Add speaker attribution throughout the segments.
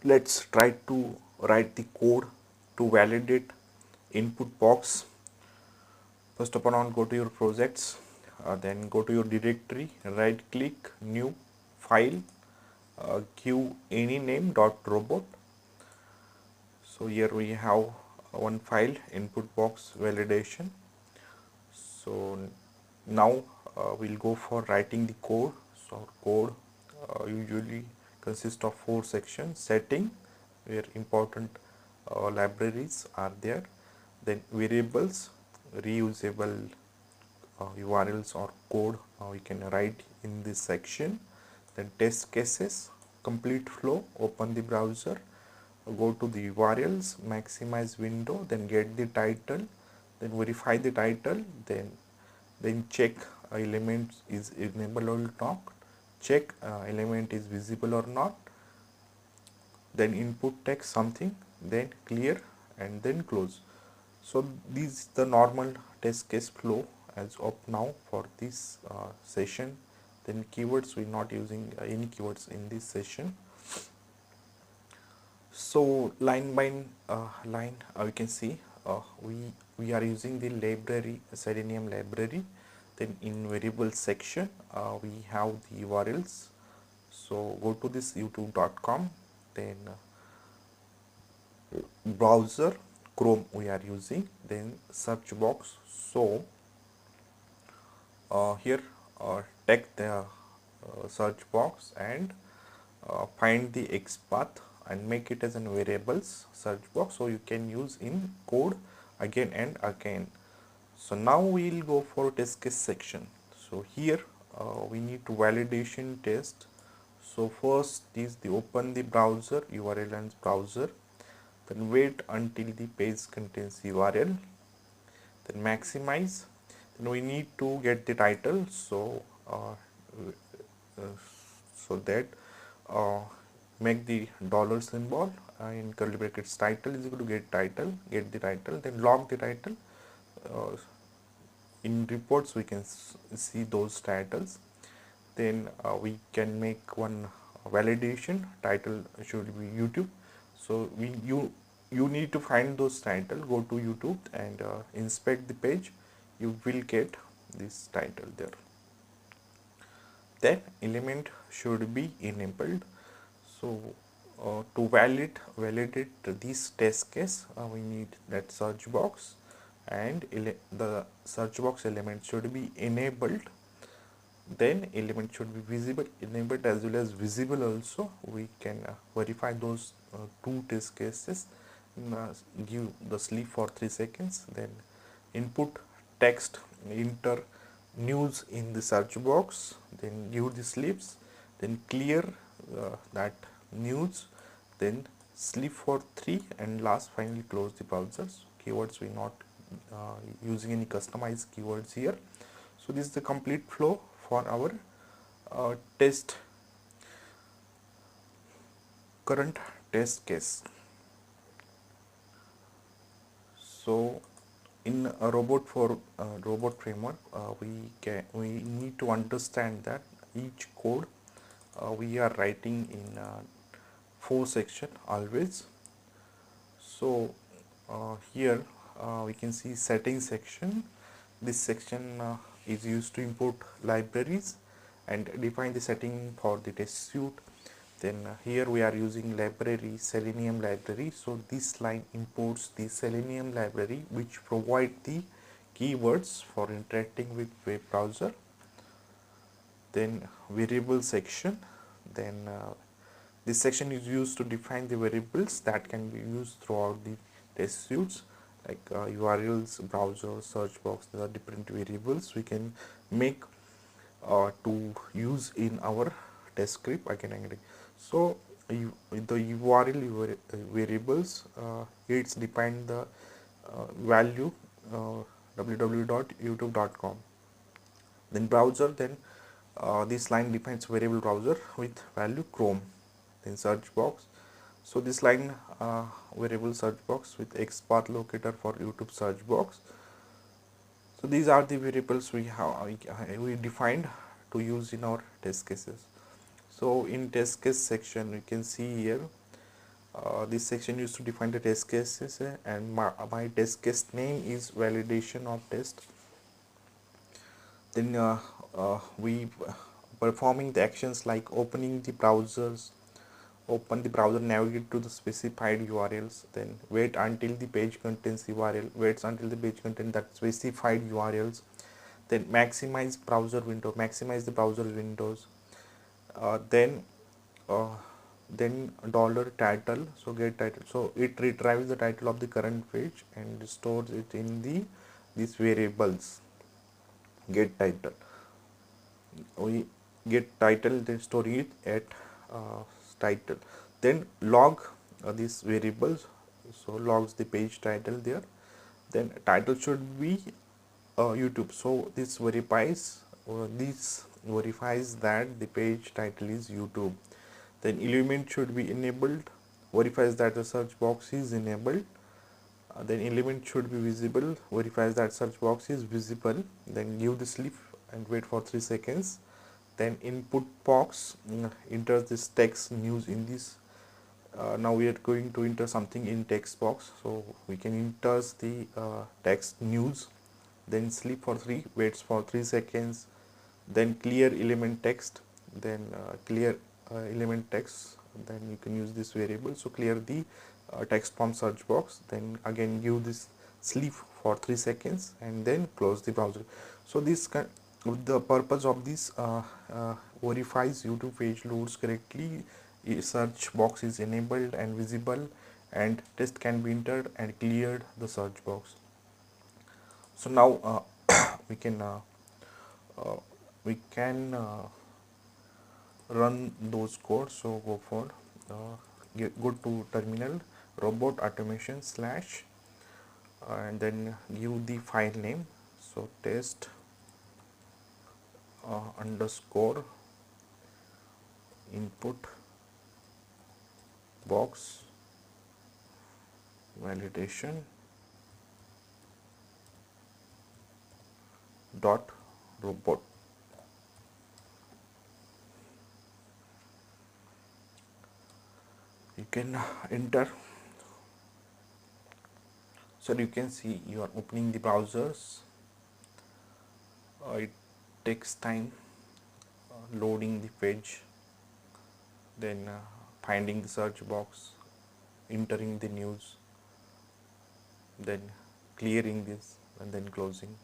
Speaker 1: Let's try to write the code to validate input box. First of all, go to your projects, then go to your directory, right click, new file, give any name .robot. So here we have one file, input box validation. So now we'll go for writing the code. So code usually consists of 4 sections: setting, where important libraries are there, then variables, reusable URLs or code we can write in this section, then test cases, complete flow, open the browser, go to the URLs, maximize window, then get the title, then verify the title, then check element is enabled or not, check element is visible or not, then input text something, then clear, and then close. So this is the normal test case flow as of now for this session. Then keywords, we're not using any keywords in this session. So line by line we can see we are using the library, Selenium library. Then in variables section we have the URLs. So go to this youtube.com, then browser Chrome we are using, then search box. So here take the search box and find the XPath and make it as a variables search box, so you can use in code again and again. So now we'll go for test case section. So here we need to validation test. So first is the open the browser URL and browser, then wait until the page contains URL, then maximize, then we need to get the title. So so that make the dollar symbol in curly brackets, title is equal to get title, get the title, then log the title. In reports we can see those titles. Then we can make one validation, title should be YouTube. So you need to find those title, go to YouTube and inspect the page, you will get this title there. Then element should be enabled. So to validate this test case we need that search box, and the search box element should be enabled. Then element should be visible, enabled as well as visible also. We can verify those two test cases. Give the sleep for 3 seconds, then input text, enter news in the search box, then give the sleeps, then clear that news, then sleep for 3, and last finally close the browsers. Keywords we not using any customized keywords here. So this is the complete flow for our current test case. So in a robot framework we need to understand that each code we are writing in 4 section always. So here we can see settings section. This section is used to import libraries and define the setting for the test suite. Then here we are using library, Selenium library. So this line imports the Selenium library which provide the keywords for interacting with web browser. Then variable section, then this section is used to define the variables that can be used throughout the test suites, like URLs, browser, search box. There are different variables we can make to use in our test script again and again. So the URL variables, it's defined the value www.youtube.com. Then browser, then this line defines variable browser with value Chrome. Then search box, so this line variable search box with XPath locator for YouTube search box. So these are the variables we defined to use in our test cases. So in test case section we can see here this section used to define the test cases, and my test case name is validation of test. Then we performing the actions like opening the browsers, open the browser, navigate to the specified URLs, then wait until the page contains URL, waits until the page contains that specified URLs, then maximize the browser windows, then uh, dollar title, so get title, so it retrieves the title of the current page and stores it in the these variables. Get title, we get title, then store it at title, then log these variables, so logs the page title there, then title should be YouTube, so this verifies that the page title is YouTube. Then element should be enabled, verifies that the search box is enabled. Then element should be visible, verifies that search box is visible. Then give the sleep and wait for 3 seconds. Then input box enters this text news in this. Now we are going to enter something in text box, so we can enter the text news. Then sleep for 3, waits for 3 seconds. Then clear element text, then clear element text, then you can use this variable, so clear the text from search box. Then again give this sleep for 3 seconds and then close the browser. So this the purpose of this verifies YouTube page loads correctly, search box is enabled and visible, and test can be entered and cleared the search box. So now we can uh, we can run those codes. So go for go to terminal, robot automation slash, and then give the file name, so test underscore input box validation dot robot. You can enter, so you can see you are opening the browsers. It takes time loading the page, then finding the search box, entering the news, then clearing this and then closing.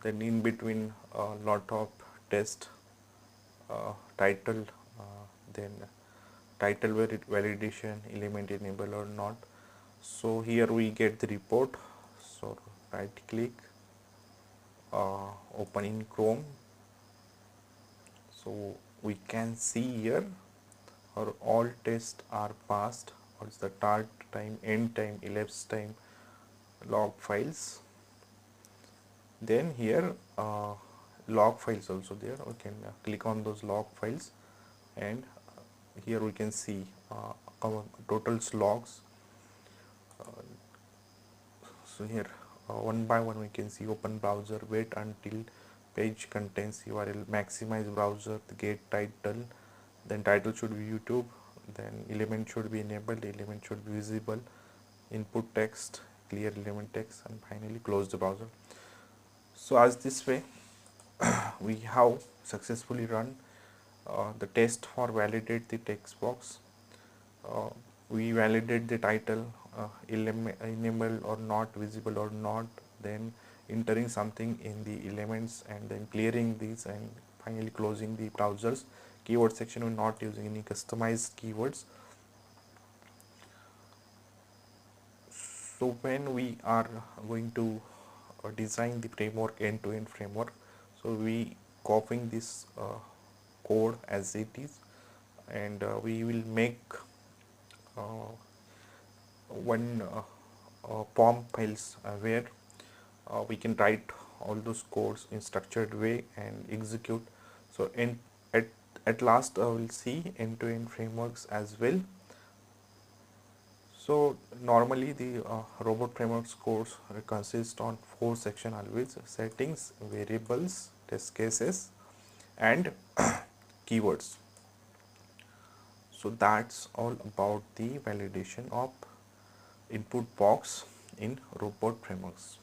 Speaker 1: Then in between a lot of test, title, then title validation, element enable or not. So here we get the report, so right click, open in Chrome. So we can see here or all tests are passed, or it's the start time, end time, elapsed time, log files. Then here log files also there, we can click on those log files, and here we can see our total logs. So here one by one we can see open browser, wait until page contains URL, maximize browser, the get title, then title should be YouTube, then element should be enabled, element should be visible, input text, clear element text, and finally close the browser. So as this way we have successfully run the test for validate the text box. We validate the title, enable or not, visible or not, then entering something in the elements and then clearing these and finally closing the browsers. Keyword section, we're not using any customized keywords. So when we are going to design the framework, end-to-end framework, so we copying this code as it is, and we will make one POM files where we can write all those codes in structured way and execute. So at last we'll see end-to-end frameworks as well. So normally the robot frameworks codes consist on 4 sections always: settings, variables, test cases, and keywords. So that's all about the validation of input box in robot frameworks.